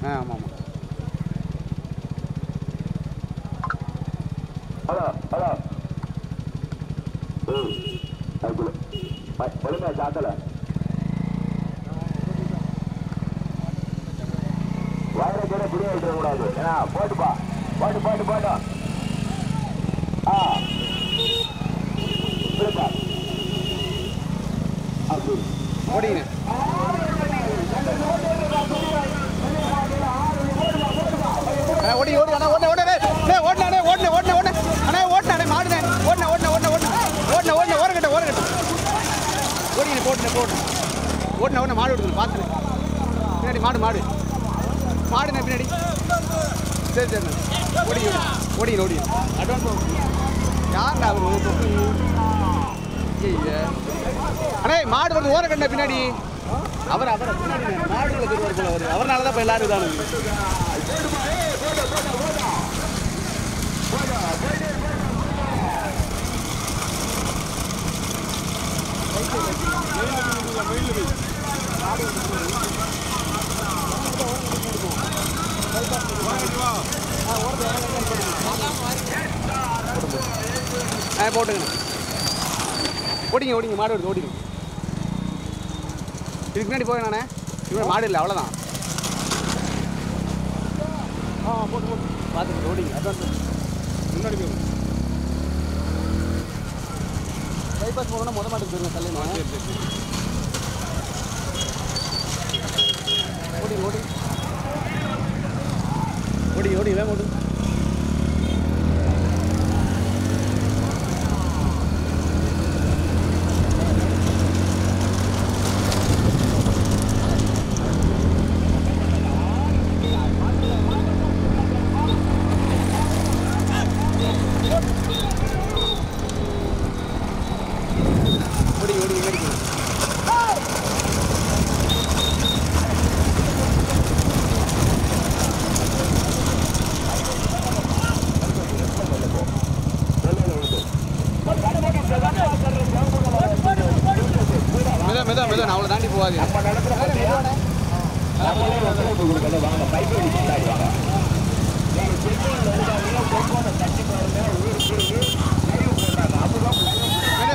ஆமாம் ஆமாம். Hello hello ஒழுங்கா சாத்தல வயிறை கூட புரிய விட்டுறக்கூடாது. ஏன்னா போட்டுப்பா போட்டு போட்டு போட்டோம். ஓடிங்க ஓடி ஓடி அண்ணா ஓடனே ஓடனே ஓடனே ஓடனே ஓடனே ஓடனே அண்ணா ஓடனே மாடுனே ஓடனே ஓடனே ஓடனே ஓடனே ஓடனே ஓடனே ஓரக்கட்ட ஓரக்கட்ட ஓடிங்க போட்டுனே போட்டு ஓடனே ஓடனே மாடு விடுங்க பார்த்துனேன் பின்னாடி மாடு மாடு மாடுனே பின்னாடி சரி சரி ஓடிங்க ஓடிங்க ஓடிங்க அட்வான்ஸ் யாருண்ணா அவர் அண்ணே மாடு வந்து ஓரக்கட்ட பின்னாடி அவர் அவரை பின்னாடி மாடுகளை திருவார் போல அவர் அவரால் தான் இப்போ எல்லாரும் இதானு போட்டுங்க ஓடிங்க ஓடிங்க மாடு வருது ஓடிங்க இதுக்கு முன்னாடி போய் நானே இவன் மாடு இல்லை அவ்வளோதான் போட்டு போட்டு பார்த்துட்டு ஓடிங்க அட்வான்ஸ் முன்னாடி போய் பைபாஸ் போகணும்னா மொதல் மாட்டுக்கு போயிருங்க தள்ளிமா ஓடி ஓடி ஓடி ஓடி வேன் ஓடு மெதுவா நான் அவ்வளோ தாண்டி போகாது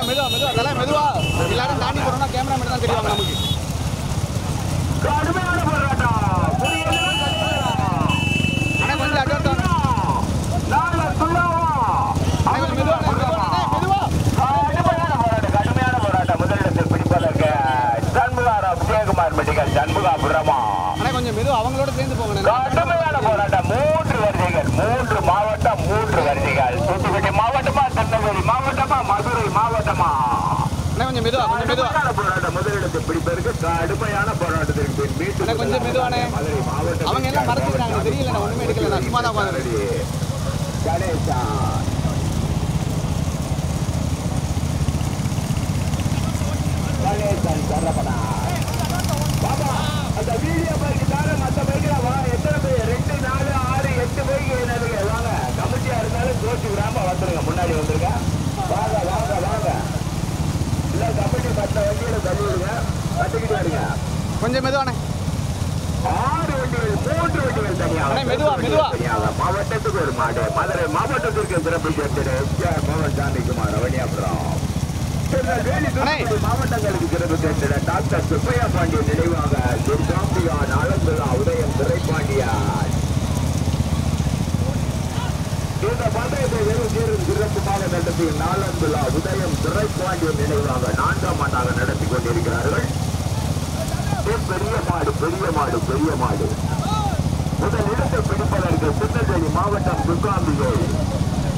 மெதுவா மெதுவா அதெல்லாம் மெதுவா எல்லாரும் தாண்டி போறோம்னா கேமரா மட்டும் தான் தெரியும் நமக்கு ஆனால் கொஞ்சம் அட்வான்ஸ் கொஞ்சம் மெதுவா அவங்களோட சேர்ந்து போங்க கடுமையான போராட்டம் 3 வரிசைகள் 3 மாவட்டம் 3 வரிசைகள் தூத்துக்குடி மாவட்டமா திருநெல்வேலி மாவட்டமா மதுரை மாவட்டமா கொஞ்சம் மெதுவா கொஞ்சம் மெதுவா போராட்டம் முதலிடத்தை பிடிப்பதற்கு கடுமையான போராட்டத்திற்கு கொஞ்சம் மெதுவானே அவங்க எல்லாம் மறந்துக்கிறாங்க தெரியல நான் ஒண்ணுமே எடுக்கல நான் சும்மா தான் உட்காந்துருக்கேன் கணேசா கணேசன் சரபடா பாபா அந்த வீடியோ பைக்கு தானே மற்ற பைக்கில் வா எத்தனை பேர் 2 4 6 8 பைக்கு என்னதுங்க வாங்க கமிட்டியா இருந்தாலும் கோச்சு விடாம வந்துருங்க முன்னாடி வந்துருங்க வாங்க வாங்க வாங்க இல்லை கமிட்டி மற்ற வண்டியில தள்ளி விடுங்க கட்டிக்கிட்டு வருங்க கொஞ்சம் மெதுவானே 6 வண்டிகள் 3 வண்டிகள் தனியாக மெதுவா மெதுவா மாவட்டத்துக்கு ஒரு மாடு மதுரை மாவட்டத்திற்கு சிறப்பு சேர்த்து எம்ஜிஆர் மோகன் சாமிக்குமார் ரவணியாபுரம் மாவட்டங்களுக்கு சிறப்பு சேர்ந்த டாக்டர் சுப்பையா பாண்டியன் நினைவாக துர்காம்பியான் ஆலந்துலா உதயம் துரைப்பாண்டியான் இந்த பந்தயத்தை வெறும் சிறப்புமாக நடத்தி நாலந்துலா உதயம் துரைப்பாண்டியன் நினைவாக 4ஆம் ஆண்டாக நடத்தி கொண்டிருக்கிறார்கள். பெரிய மாடு பெரிய மாடு பெரிய மாடு முதல் இடத்தை பிடிப்பதற்கு திருநெல்வேலி மாவட்டம் துர்காம்பிகை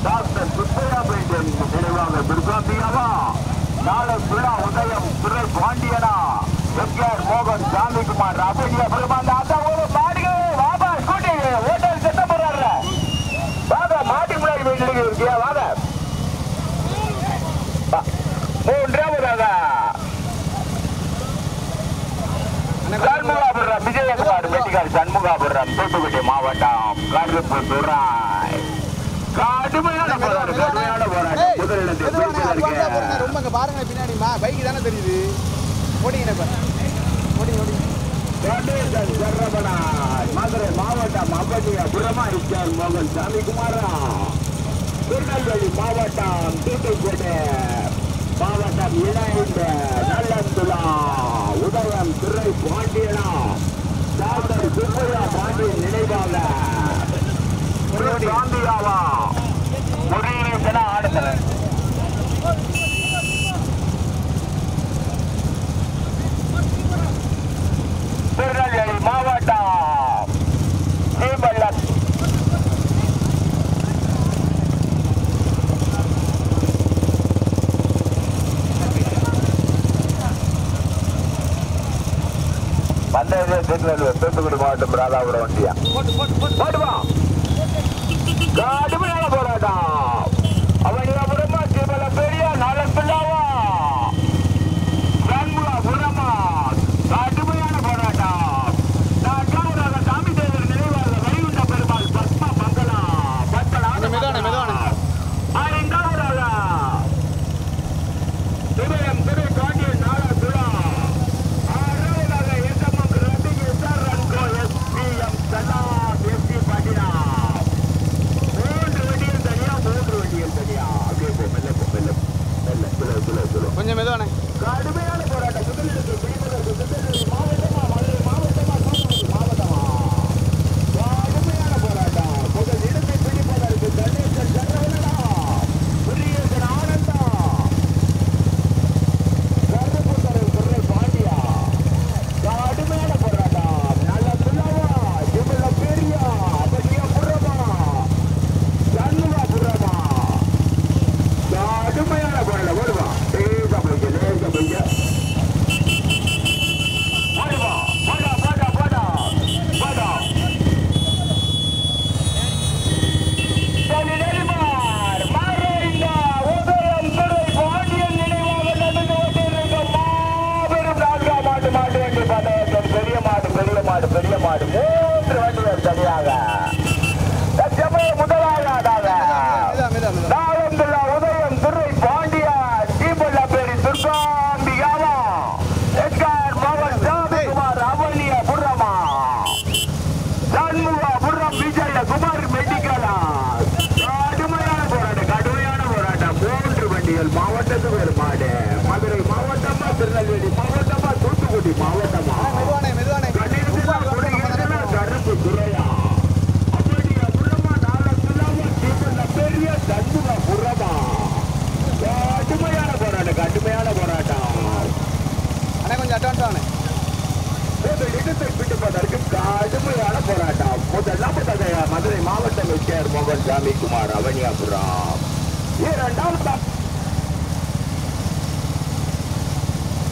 டாக்டர் சுப்பையா பாண்டியன் நினைவாக துர்காம்பியாவா நாளை புறா உதயம் துறை பாண்டியனா எம்ஜிஆர் மோகன் சாமிக்குமார் அப்படியே பெருமாள் அதான் ஒரு மாடுகே வாபா ஸ்கூட்டி ஓட்டல் செட்ட போறாரு வாங்க மாட்டி முன்னாடி வீட்டுக்கு இருக்கியா வாங்க 3ஆவதாக சண்முகாபுரம் விஜயகுமார் மெடிக்கல் சண்முகாபுரம் தூத்துக்குடி மாவட்டம் கருப்புத்துறை கடுமையான போராட்டம் ரொம்ப பாருங்க பின்னாடி பைக்கு தானே தெரியுது ஓடிங்க ஓடி ஓடி கணேசன் சரவணன் மதுரை மாவட்டம் அம்பட்டியாபுரமா எஸ்ஆர் மோகன் சாமிக்குமாரா திருநெல்வேலி மாவட்டம் தூத்துக்குடி மாவட்டம் இணைந்த நல்லந்துலா உதயம் துறை பாண்டியனா டாக்டர் சுப்பையா பாண்டியன் நினைவாக காந்தியாவா முருகேசன ஆடுதல் திருநெல்வேலி மாவட்டம் ஸ்ரீபல்லம் பந்தயத்தை தூத்துக்குடி மாவட்டம் ராதாபுரம் வண்டியா போட்டுவா கடுமையான போராட்டம் அவனியாபுரமா ஸ்ரீபல்ல பெரிய நாளப்பிள்ளாவா புறமா கடுமையான போராட்டம் சாமி தேவர் நினைவாக வைகுண்ட பெருமாள் பத்மா மங்களா திருவயம் திரு காண்டியன் நாளா துளா ஆறாவதாக ஏற்றமம் ரத்திக் எஸ்ஆர் ரன்கோ எஸ்பிஎம் சலாம் எஸ்பி பாண்டியா 3 வண்டிகள் தனியா 3 வண்டிகள் தனியா அப்படியே போ மெல்ல கொஞ்சம் மெதுவானே கடுமையான போராட்டம் முதலிடத்தில் பிடிப்பதற்கு திருநெல்வேலி மாவட்டமா மதுரை மாவட்டமா தூத்துக்குடி மாவட்டமா கடுமையான போராட்டம் முதல் இடத்தை பிடிப்பதற்கு கணேசன் சரவணனா முருகேசன் ஆனந்தா கருப்புத்தரன் துறை பாண்டியா கடுமையான போராட்டம் நல்ல துல்லாவா ஜிபுல்ல பெரியா அபடியா புறமா ஜன்னுவா புறமா கடுமையான போராட்டம் வருவா லேசா போய்க்க பெரிய மாடு 3 வண்டிகள் தனியாக முதலாவதாக உதயம் துறை பாண்டியா தீபல்ல பேரி துர்காம்பிகாவா எஸ்ஆர் மோகன் சாமிக்குமார் அவனியா புறமா சண்முகா புறம் விஜய குமார் மெடிக்கலா கடுமையான போராட்டம் 3 வண்டிகள் மாவட்டத்துக்கு ஒரு மாடு மதுரை மாவட்டமா திருநெல்வேலி மாவட்டமா தூத்துக்குடி மாவட்டமா கருப்பு துறையா அப்படியா புறமா நாளத்துலாமா தீபல்ல பெரிய சண்முகா புறமா கடுமையான போராட்டம் அண்ணா கொஞ்சம் அட்வான்ஸ் ஆனே இடத்தை பிடிப்பதற்கு கடுமையான போராட்டம் முதலாவது மதுரை மாவட்டம் எஸ்ஆர் மோகன் சாமிக்குமார் அவனியாபுரம்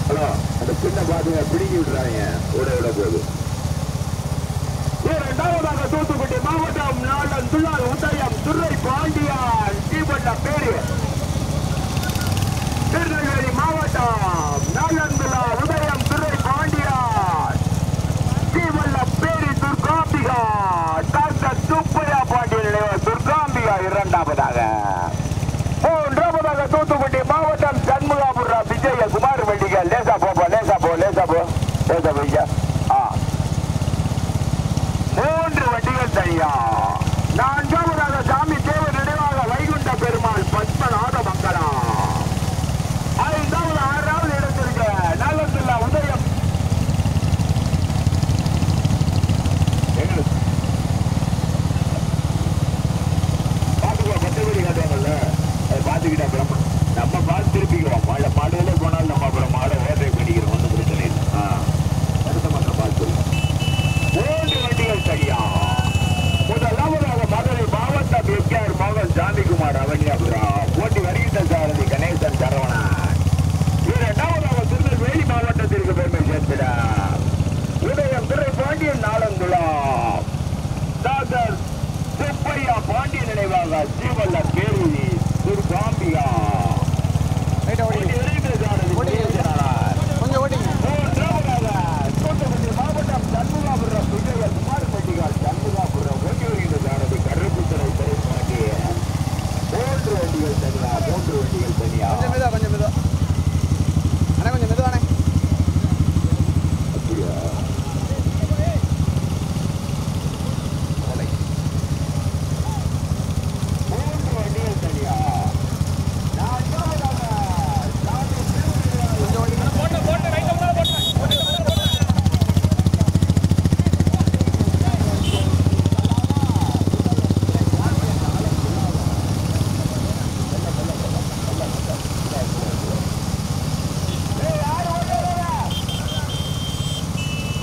ஹலோ அந்த சின்ன பாதுகா பிடிங்கி விடுறாங்க விட போகுது இரண்டாவதாக தூத்துக்குடி மாவட்டம் நாளந்துலா உதயம் துறை பாண்டியான் தீபல்ல பேரு திருநெல்வேலி மாவட்டம் நாளந்துலா உதயம் துறை பாண்டியான் தீபல்ல பேரி துர்காம்பிகா டாக்டர் சுப்பையா பாண்டியன் துர்காம்பிகா இரண்டாவதாக மூன்றாவதாக தூத்துக்குடி மாவட்டம் சண்முகாபுரம் விஜய குமார் வெடிகள் லேசா போ ஐயா 3 வண்டிகள் தனியா நான்காவதாக சாமி தேவர் நினைவாக வைகுண்ட பெருமாள் பத்மநாத மங்களா 5வது 6வது இடத்திற்கு நாளந்துலா உதயம் பாத்துக்கோ மற்றபடி காட்டுவாங்கல்ல அதை பாத்துக்கிட்டா அப்புறம் நம்ம பார்த்து திருப்பிக்குவோம் மாடுகளே போனாலும் நம்ம அப்புறம் மாடை ஓட்டை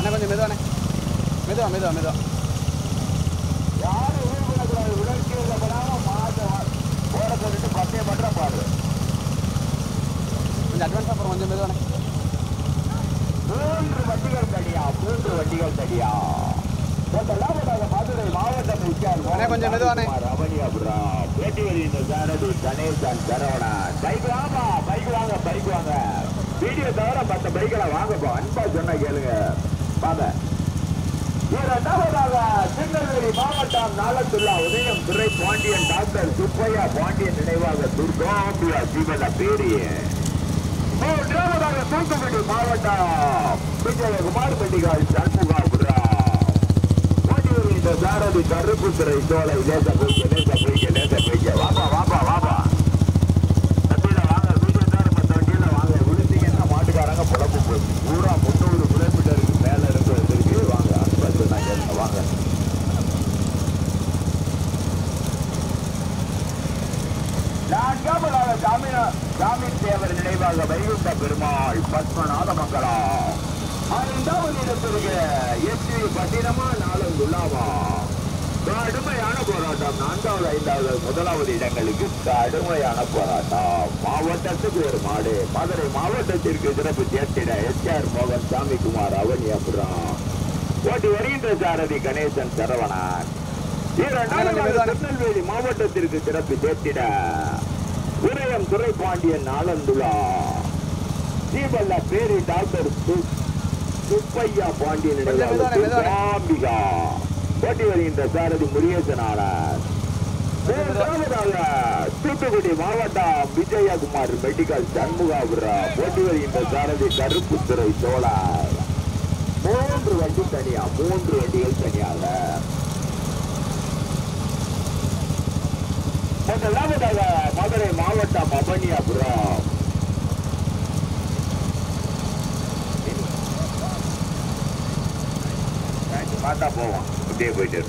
அண்ணா கொஞ்சம் மெதுவானே மெதுவா மெதுவா மெதுவா யாரும் உருவக்கூடாது உணர்ச்சியில் படாமல் மாதம் போட சொல்லிட்டு பத்தே மட்டும் பாடு கொஞ்சம் அட்வான்ஸாக போகிறோம் கொஞ்சம் மெதுவானே 3 வண்டிகள் தடியா 3 வண்டிகள் தடியா முதலாவதாக மதுரை மாவட்டம் அண்ணா கொஞ்சம் மெதுவானே ரமணியாபுரம் பேட்டிவெளி இந்த சாரதி கணேசன் சரவணன் பைக் வாங்க பைக் வாங்க வீடியோ தவிர மற்ற பைக்கெல்லாம் வாங்கப்பா அன்பா சொன்னா கேளுங்க வாங்க இரண்டாவதாக திருநெல்வேலி மாவட்டம் நாலந்துல்லா உதயம் துறை பாண்டியன் டாக்டர் சுப்பையா பாண்டியன் நினைவாக துர்காம்பியா சீமல பேரிய மூன்றாவதாக தூத்துக்குடி மாவட்டம் விஜயகுமார் பெட்டிகால் சண்முகாபுரம் பாண்டியூர் இந்த சாரதி கருப்புத்துறை சோலை லேச போய்க்க வாப்பா தட்டியில வாங்க வீடியோ தவிர மற்ற வண்டியில வாங்க விழுந்தீங்கன்னா மாட்டுக்காரங்க புலப்பு போகுது பூரா 300 கிலோமீட்டருக்கு மேல இருக்கு வாங்க வாங்க நான்காவதாக ஜாமீன் தேவர் நினைவாக வைகுண்ட பெருமாள் பத்மநாத மங்கலம் 5வது இடத்திற்கு எஸ்வி பட்டினமா நாலந்துள்ளாவா கடுமையான போராட்டம் 4வது 5வது 1வது இடங்களுக்கு கடுமையான போராட்டம் மாவட்டத்துக்கு ஒரு மாடு மதுரை மாவட்டத்திற்கு சிறப்பு சேர்த்திட எஸ்ஆர் மோகன் சாமிக்குமார் அவனியாபுரம் ஓட்டி வருகின்ற சாரதி கணேசன் சரவணன் திருநெல்வேலி மாவட்டத்திற்கு சிறப்பு சேர்த்திட உதயம் துறை பாண்டியன் நாலந்துலா ஸ்ரீபல்லா பேரி டாக்டர் சுப்பையா பாண்டியன் அம்பிகா ஓட்டி வருகின்ற சாரதி முருகேசனாளர் தூத்துக்குடி மாவட்டம் விஜயகுமார் மெடிக்கல் சண்முகாபுரம் ஓட்டி வருகின்ற சாரதி கருப்புத்துறை சோழர் 3 வண்டி தனியா 3 வண்டிகள் தனியாக முதலாவதாக மதுரை மாவட்டம் அவனியாபுரம் பார்த்தா போவோம் அப்படியே போயிட்டு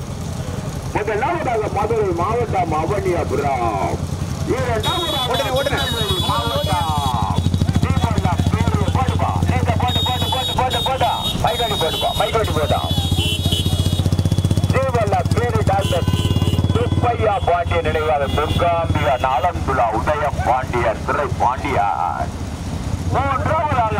முதலாவதாக மதுரை மாவட்டம் அவனியாபுரம் இரண்டாவதாக மாவட்டம் சுப்பையா பாண்டியன் நினைவாக துர்காம்பியா நாலந்துலா உதயம் பாண்டியன் துறை பாண்டியன் மூன்றாவதாக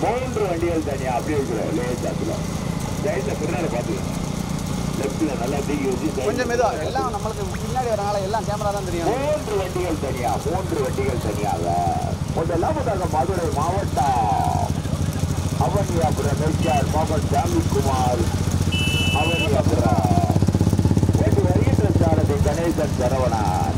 மூன்று வண்டிகள் தனியா அப்படியே இருக்கிற பின்னாடி பாத்துக்கலாம் லெப்ட்ல நல்லா தூக்கி வச்சு கொஞ்சம் மெதுவா எல்லாம் நம்மளுக்கு பின்னாடி வரனால எல்லாம் கேமரா தான் தெரியும் 3 வண்டிகள் தனியாக முதலாவதாக மதுரை மாவட்டம் அவனியாபுரம் எஸ்ஆர் மோகன் சாமிக்குமார் அவனியாபுரம் ஓட்டி வருகின்ற சாரதி கணேசன் சரவணன்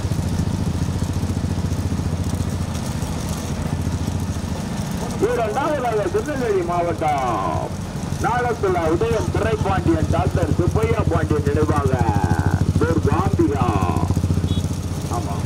இரண்டாவதாக திருநெல்வேலி மாவட்டம் நாலந்துலா உதயம் துறை பாண்டியன் டாக்டர் சுப்பையா பாண்டியன் நினைவாக துர்காம்பிகா ஆமா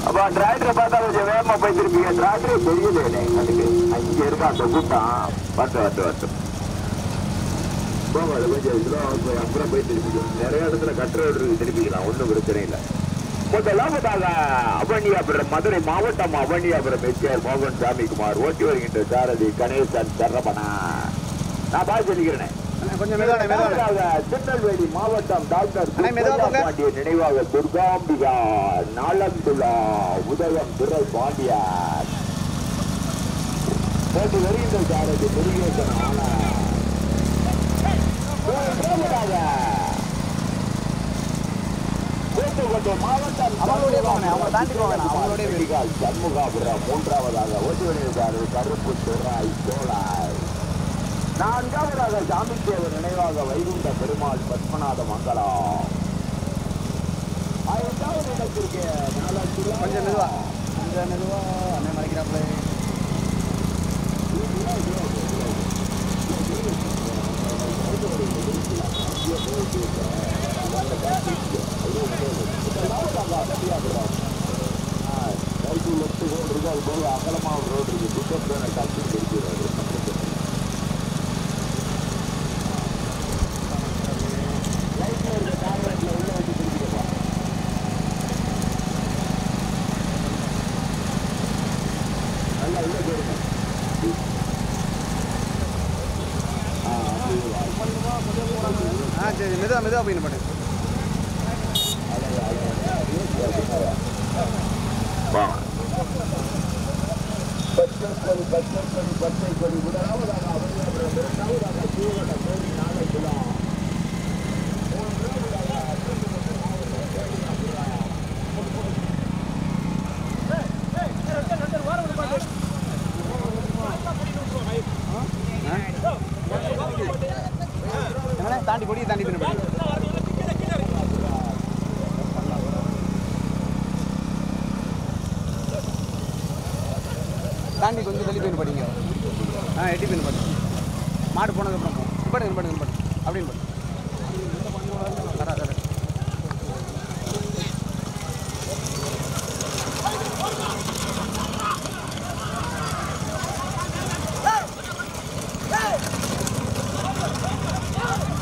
அப்ப டிராக்டரை பார்த்தா கொஞ்சம் வேகமா போய் திருப்பீங்க டிராக்டரே தெரியல எனக்கு அங்கே இருக்கா அந்த கூட்டம் வரட்டும் போகாது கொஞ்சம் இதெல்லாம் அப்புறம் போய் திருப்பிக்கும் நிறைய இடத்துல கட்டுரை திருப்பிக்கலாம் ஒன்றும் பிரச்சனை இல்லை முதலாவதாக அவனியாபுரம் மதுரை மாவட்டம் அவனியாபுரம் எஸ்ஆர் மோகன் சாமிக்குமார் ஓட்டி வருகின்ற சாரதி கணேசன் சரவணா நான் பார்த்து சொல்லிக்கிறேன் கொஞ்சம் திருநெல்வேலி மாவட்டம் டாக்டர் பாண்டியன் நினைவாக துர்காம்பிகா நாலந்துலா உதயம் துறை பாண்டியன் போட்டு வருகின்ற சாரதி முருகேசன் மாவட்டம் சண்முகாபுரம் மூன்றாவதாக ஓட்டி வருகின்ற சாரதி கருப்பு துறை சோழர் நான்காவதாக சாமித்தேவர் நினைவாக வைகுண்ட பெருமாள் பத்மநாத மங்கலம் 5வது இடத்திற்கு கொஞ்சம் மெதுவா அண்ணன் மறைக்கிறாப்ல சரி மெதுவாக போய் பண்ணு. பச்சை கொடி முதலாவதாக தாண்டி கொடி தாண்டி பின்ன தாண்டி கொஞ்சம் தள்ளி போய் படிங்க. எட்டி போய் படி. மாடு போனதுக்கப்புறம் படு அப்படின்னு படு.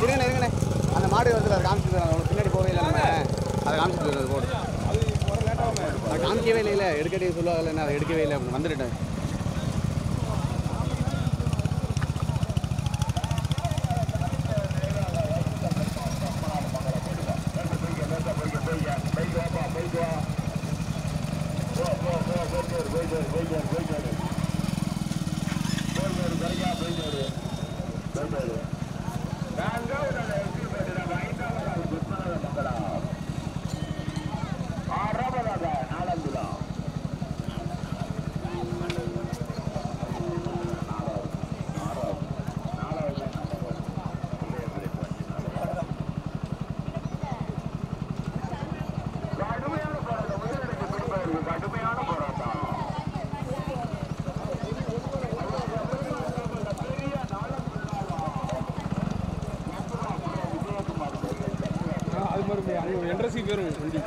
இருங்கண்ணே அந்த மாடு வருது அதை காமிச்சிட்டு அவங்க பின்னாடி போகவே இல்லை. நம்ம அதை காமிச்சிட்டு வருது போடு. அதை காமிக்கவே இல்லை எடுக்கடி சொல்லுவாங்கல்ல, என்ன அதை எடுக்கவே இல்லை வந்துட்டேன். என்ட்ரசி பேரும் வண்டி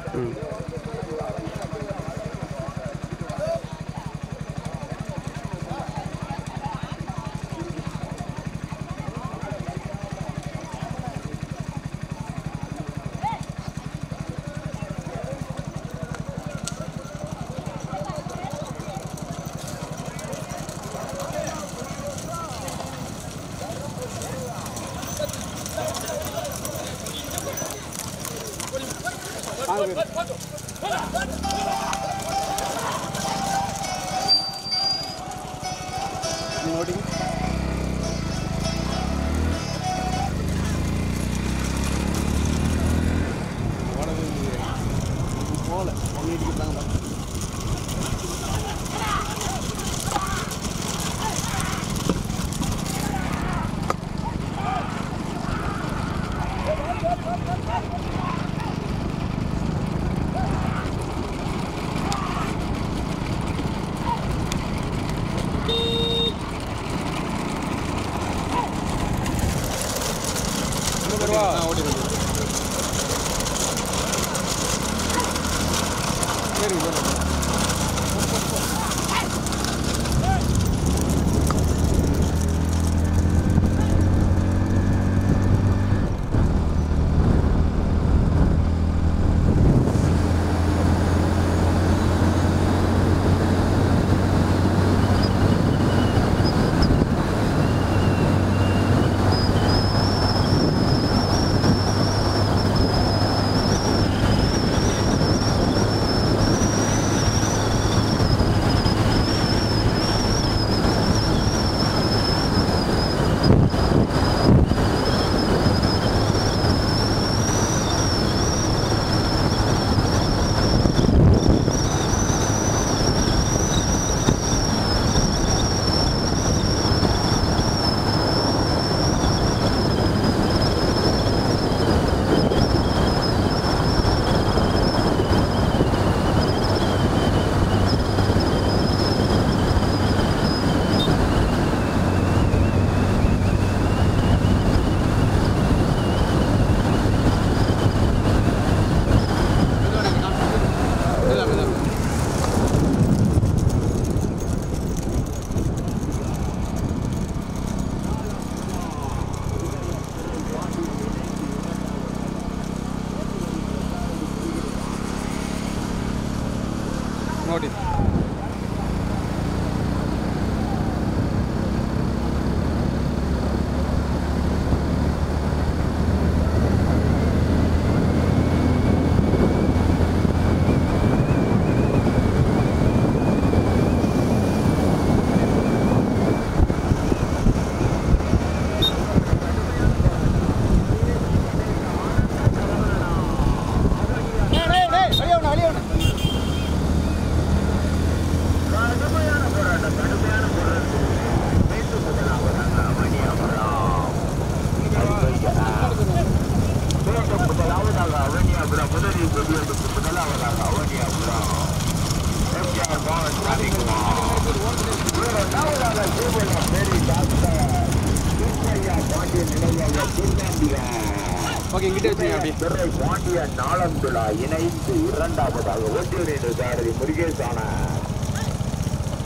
பாண்டியன் நினைவாக திருநம்பியா ஓகே இங்கிட்ட வச்சுங்க அப்படி துரை பாண்டியன் நாளந்துலா இணைந்து இரண்டாவதாக ஒன்றிய சாரதி முருகேசான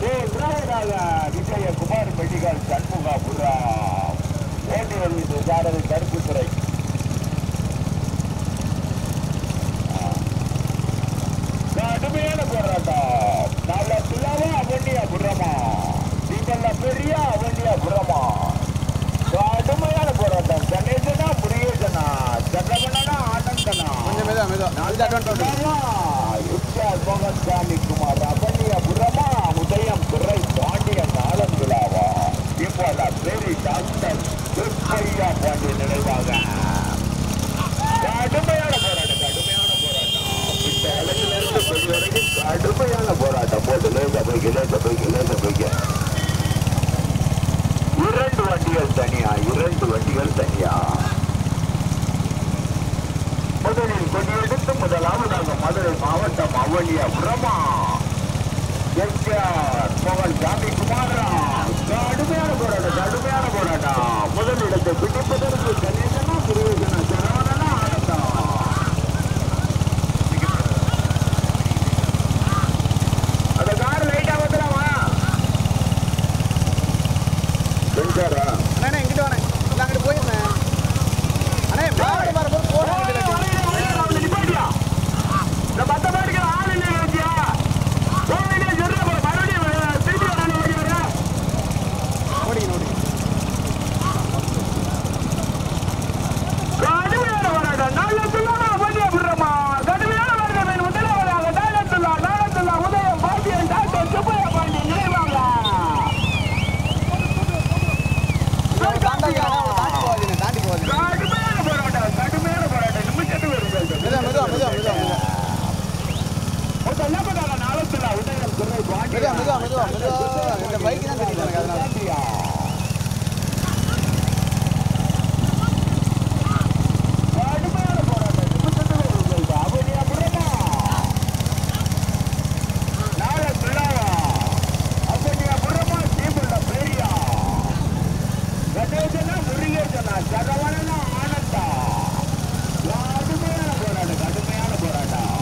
மூன்றாவதாக விஜயகுமார் மெடிக்கல் சண்முகாபுரா ஒன்றிய சாரதி கருப்புத்துறை கடுமையான போராட்டம் நல்ல துலாவா அவண்டியா புறமா நீங்கள பெரிய அவண்டியா புறமா கடுமையான போராட்டம் கணேசனா முருகேசனா சக்கரவணனா ஆனந்தனா மோகன்சாமி குமார் அவண்டியா புறமா உதயம் துறை பாண்டிய நாளந்துலாவா இப்போத பெரிய டாக்டர் திருப்பையா பாண்டிய நினைவாக கடுமையான போராட்டம் கடுமையான போராட்டம் போட்டு லேச போய்க்க இரண்டு வண்டிகள் தனியா முதலில் கொடியெடுத்து முதலாவதாக மதுரை மாவட்டம் அவனியா பிரமா எஸ்ஆர் மோகன் சாமி குமாரா கடுமையான போராட்டம் முதலிடத்தை பிடிப்பதற்கு கணேசனா முருகேசனா சரவணனா ஆனந்தம் அண்ணே எங்கிட்ட வானே இல்லை அங்கிட்டு போயிருந்தேன் அண்ணே மாவட்டம் வரும்போது போன இந்த பைக் தான் தெரியுது எனக்கு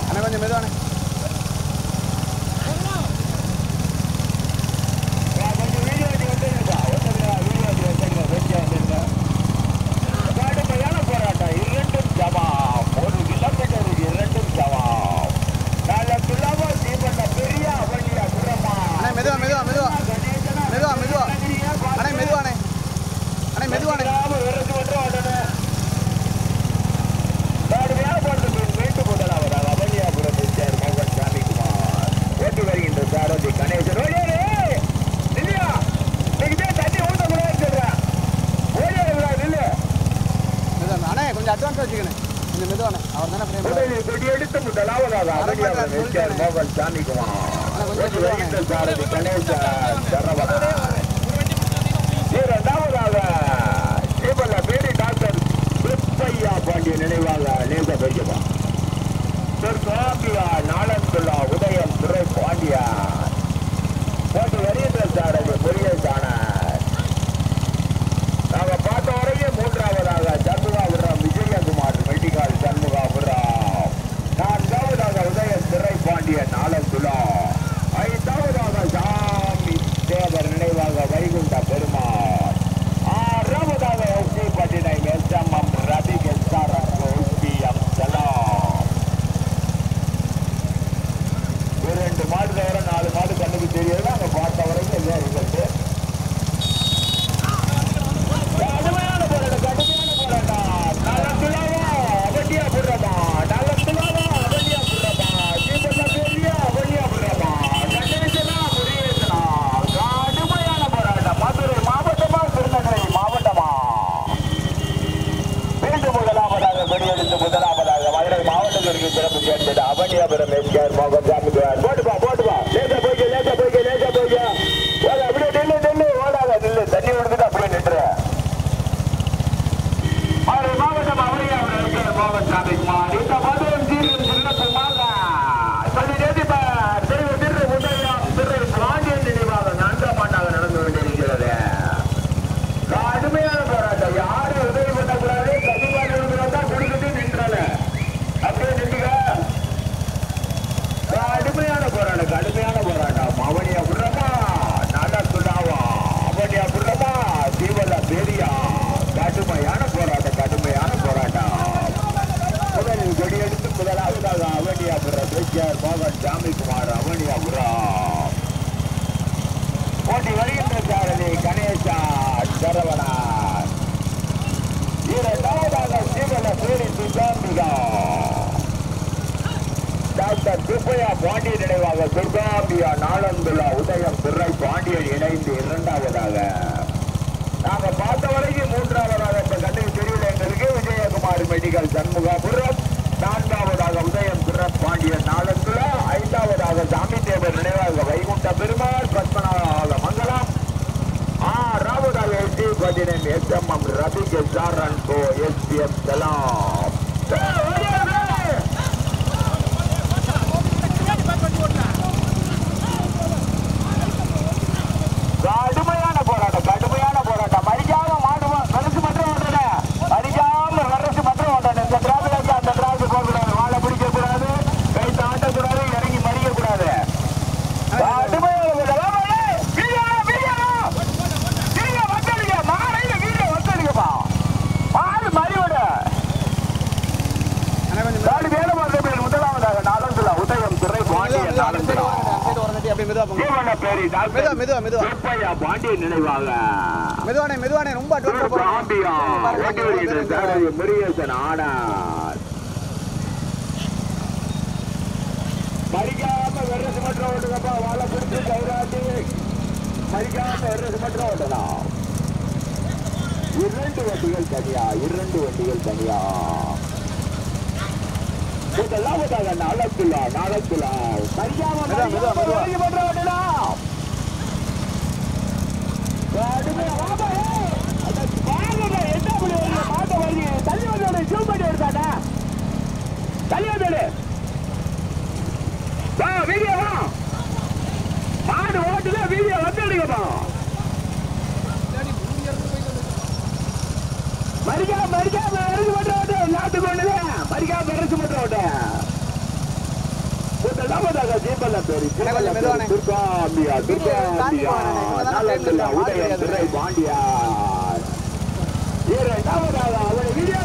அதனால கொஞ்சம் மெதுவானே அட்வான்ஸ் வச்சுக்கணும் கொஞ்சம் மெதுவானே அவர் தானே எடுத்து முதலாவதாக மோகன் சாமி குமார் கணேச இரண்டாவதாக ஸ்ரீபல்ல பேரி டாக்டர் திருப்பையா பாண்டிய நினைவாக லேச பையமா நாளந்துலா உதயம் துறை பாண்டியா போட்டு வருகின்ற சாரதி முருகேசான நாங்க பார்த்த வரைக்கும் மூன்றாவதாக சண்முகாபுரம் விஜயகுமார் மெடிக்கல் சண்முகாபுரம் நான்காவதாக உதயம் துறை பாண்டிய நாளந்துலா ஐந்தாவதாக சாமி தேவர் நினைவாக வைகுண்ட பெருமாள் ஆறாவதாக எஸ்டி பட்டினை SMM Ravi SRM SPM Salam இரண்டு மாடு தவிர 4 மாடு கண்ணுக்கு தெரியாது நாங்க பார்த்த வரைக்கும் இல்லை ரிசல்ட் கடுமையான போராட்டம் அவண்டியா புறமா நல்லத்துலாவா அவண்டியா புறமா ஜீவன பெரிய அவண்டியா புறமா கணேசனா முருகேசனா கடுமையான போராட்டம் மதுரை மாவட்டமா திருநெல்வேலி மாவட்டமா மீண்டும் முதலாவதாக வெளியெடுத்து முதலாவதாக மதுரை மாவட்டத்திற்கு சிறப்பு சேர்ந்தது அவண்டியாபுரம் எஸ்கேஆர் மோகன் சாமி போட்டுப்பா லேசா போய்க்க அப்படியே நில்லு ஓடாத நில்லு தண்ணி விடுத்துட்டு அப்படியே நின்று மதுரை மாவட்டம் அவனியாபுரம் எஸ்கேஆர் மோகன் சாமி குமார் இந்த மதுரை சீரியல் சின்னப்புமாக திரு பாண்டியன் நினைவாக நன்றமாட்டாக நடந்து கொண்டிருக்கிறது கடுமையான போராட்டம் யாரும் சுப்பையா பாண்டியன் நினைவாக துர்காம்பியா நாளந்துலா உதயம் பிறை பாண்டியன் இணைந்து இரண்டாவதாக. நாங்க பார்த்த வரைக்கும் மூன்றாவதாக இந்த கண்ணுக்கு தெரியல எங்களுக்கு. விஜயகுமார் மெடிக்கல் சண்முகாபுரம், நான்காவதாக உதயம் பிற பாண்டியன் நாளந்துலா, ஐந்தாவதாக சாமி தேவர் நினைவாக வைகுண்ட பெருமாள் பத்மநாத மங்கலம், ஆறாவதாக எஸ்டி பதினெண் எஸ்எம்எம் ரவி எஸ்ஆர்என் கோ எஸ்பிஎம் சலாம். கடுமையான போராட்டம் மறிக்காம மாடு மனசு மட்டும் ஓட்டல, மறிக்காம வரசு மட்டும் ஓட்டணும். இந்த டிராபிக் அந்த டிராபிக் போகக்கூடாது, வாழை பிடிக்க கூடாது, கை தாட்டக்கூடாது, இறங்கி மறிக்க கூடாது. முதலாவதாக நாளந்துலா உதயம் துறை பாண்டியன் பாண்டியன் நினைவாக மெதுவானே ரொம்ப முருகேசன் ஆனார். மறிக்காம வெரசு மட்டும் ஓட்டுங்கப்பா, வாழை பிடிச்சு கைராட்டி மறிக்காம வெரசு மட்டும் ஓட்டலாம். இரண்டு வண்டிகள் தனியா. முதலாவதாக நாளந்துலா மறிக்காம ஓட்டலாம். மாடு ஓட்டுல வீடியோ வந்துடுங்கப்பா. மறிக்காம நாட்டுக்கு ஒண்ணுது, மறிக்காம அரசு மட்டும் ஓட்ட. முதலாவதாக ஜீபல்ல பேரு துர்காம்பியா நாளந்துலா உதயம் துறை பாண்டியார். இரண்டாவதாக அவரை வீடியோ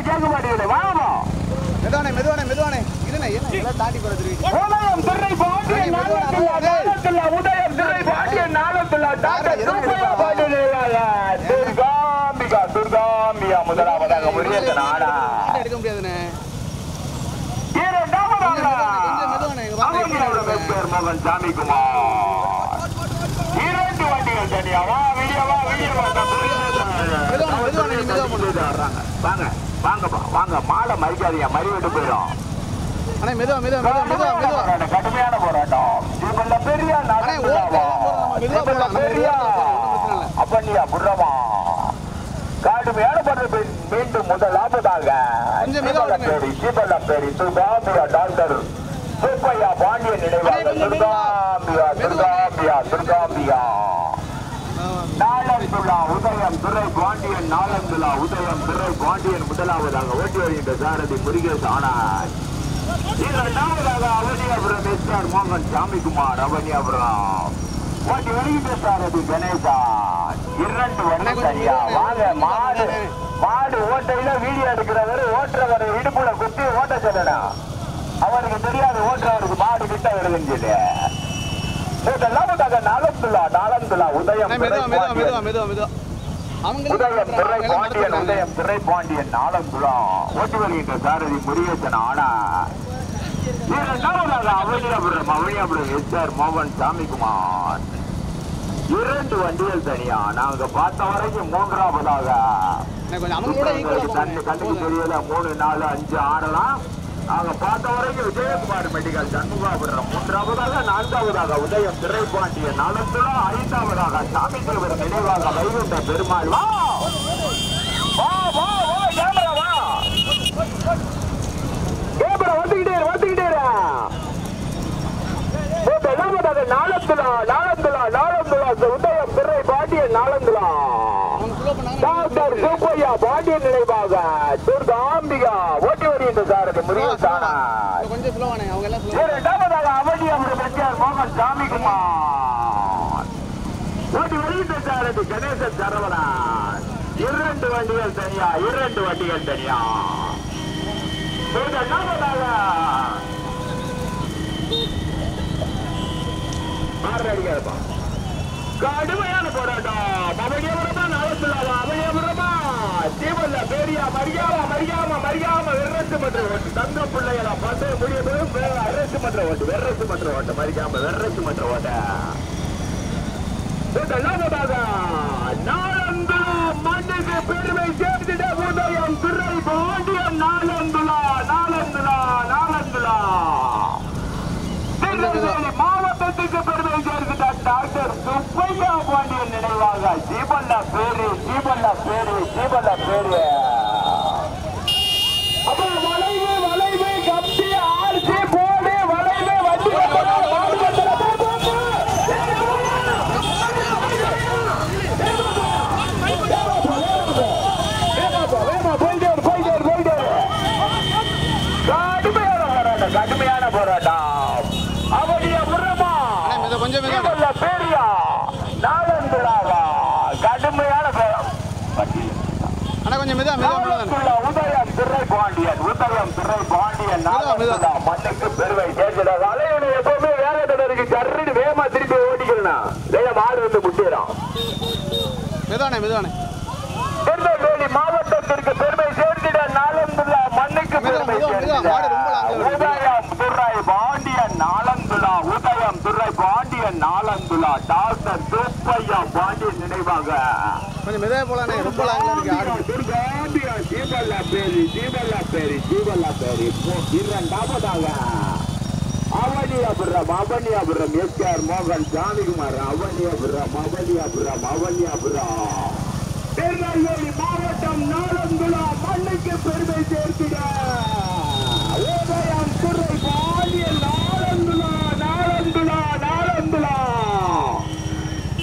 கேட்க மாட்டேங்குது. வாங்கம்மா மெதுவானே தாண்டி போறது. உதயம் துறை பாண்டியன் நாளந்துலா துர்காம்பியா முதலாவதாக முருகேசன் ஆனா எடுக்க முடியாதுண்ணே. மகன் சாமிக்குமார். இரண்டு வண்டிகள் தனியாவா வாங்க மாலை மறிக்காதீங்க, மறிவிட்டு போயிடும். கடுமையான போராட்டம். அப்படியா புறமா கடுமையான போராட்டம். மீண்டும் முதலாவதாக சீபல்லம்பேரி துர்காம்பியா டாக்டர் சுப்பையா பாண்டியன் நினைவாக துர்காம்பியா நாளந்துலா உதயம் துறை பாண்டியன் முதலாவதாக ஓட்டி வருகின்ற சாரதி முருகேஷ் ஆனார். இரண்டாவதாக அவனியாபுரம் எஸ்ஆர் மோகன் சாமிக்குமார் அவனியாபுரம் ஓட்டி வருகின்ற சாரதி கணேசன். இரண்டு வண்டி சரியா. வாங்க மாடு ஓட்டையில வீடியோ எடுக்கிறவர் ஓட்டுறவர் இடுப்புல குத்தி ஓட்ட சொல்லணும். அவருக்கு தெரியாது ஓட்டுறவருக்கு மாடு கிட்ட வருதுன்னு சொல்லி. முதலாவதாக நாளந்துலா உதயம் துறை பாண்டியன் நாளந்துலா ஓட்டி வருகின்ற சாரதி முருகேசன் ஆனா. இரண்டாவதாக அவனியாபுரம் எஸ்ஆர் மோகன் சாமிக்குமார். இரண்டு வண்டிகள் தனியா. நாங்க பார்த்த வரைக்கும் மூன்றாவதாக கண்ணுக்கு தெரியல 3, 4, 5 ஆடலாம். நாங்க பார்த்த வரைக்கும் விஜயகுமார் மெடிக்கல் சண்முகாபுரம். மூன்றாவதாக நான்காவதாக உதயம் திரைப்பாண்டியன் நாளந்துலா, ஐந்தாவதாக சாமி தேவர் நினைவாக வைகுண்ட பெருமாள். வா கேமரா வந்துகிட்டே நாளந்துலா உதயம் திரை பாண்டியன் நாளந்துலா டாக்டர் சுப்பையா பாண்டியன் நினைவாக துர்காம்பிகா ஓட்டி வருகின்ற சாரதி முருகேசன். இரண்டாவதாக அவனியாபுரம் மோகன் சாமிக்குமார் ஓட்டி வருகின்ற சாரதி கணேசன் சரவணன். 2 வண்டிகள் தனியா 2 வண்டிகள் தனியா முதலாவதாக மாறடிக்கிறப்பா கடுமையான போராட்டம் அவனியபுரமா நலத்துலாவா அவனியபுரமா தீவல்ல பேரியா மரியாம வெர்ரசு மன்ற ஓட்டு தங்க பிள்ளைகளா பந்தய முடிய அரசு மன்ற ஓட்டு வெர்ரசு மன்ற ஓட்டு மரியாம வெர்ரசு மன்ற ஓட்ட முதலாவதாக நாளந்துலா மண்ணுக்கு பெருமை சேர்த்திட உதயம் துறை பாண்டியன் நாளந்துலா மாவட்டத்துக்கு பெருமை சேர்க்கிட்ட டாக்டர் சுப்பையா பாண்டியன் நினைவாக ஜீவல்ல பேரு அப்ப வளைவு கம்பி ஆர்சி போடு வளைவு வண்டி கடுமையான போராட்டம் அவருடைய புறமா கொஞ்சம் பேரியா நாளந்துலாவா கடுமையான கொஞ்சம் உதயம் துறை பாண்டியன் மண்ணுக்கு பெருமை சேர்க்கிறார் அலைவனை எப்பவுமே வேலை தொடருக்கு கருன்னு வேகமா திருப்பி ஓடிக்கணும் மாடு வந்து முட்டிடும் திருநெல்வேலி மாவட்டத்திற்கு பெருமை சேர்த்திட நாளந்துலா மண்ணுக்கு பெருமை உதயம் துறை பாண்டியன் நாளந்துலா டாக்டர் சுப்பையா பாண்டியன் நினைவாக கொஞ்சம் மெதுவா போலானே ரொம்ப லாங்ல இருக்கு ஜீவல்லாப்பேரி இரண்டாவதாக அவனியாபுரம் எஸ்ஆர் மோகன் சாமிகுமார் அவனியாபுரம் திருநெல்வேலி மாவட்டம் நாளந்துலா மண்ணுக்கு பெருமை சேர்த்திட உதயம் துறை பாண்டியன் நாளந்துலா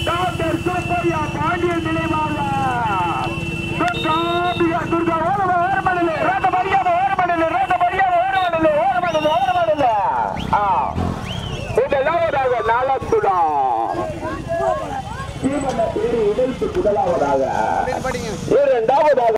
டாக்டர் சுப்பையா பாண்டியன் நினைவாக துர்கா ஓரமடல ரேட்ட மரியாத ஓரமடல முதலாவதாக நாளந்துலா முதலாவதாக இரண்டாவதாக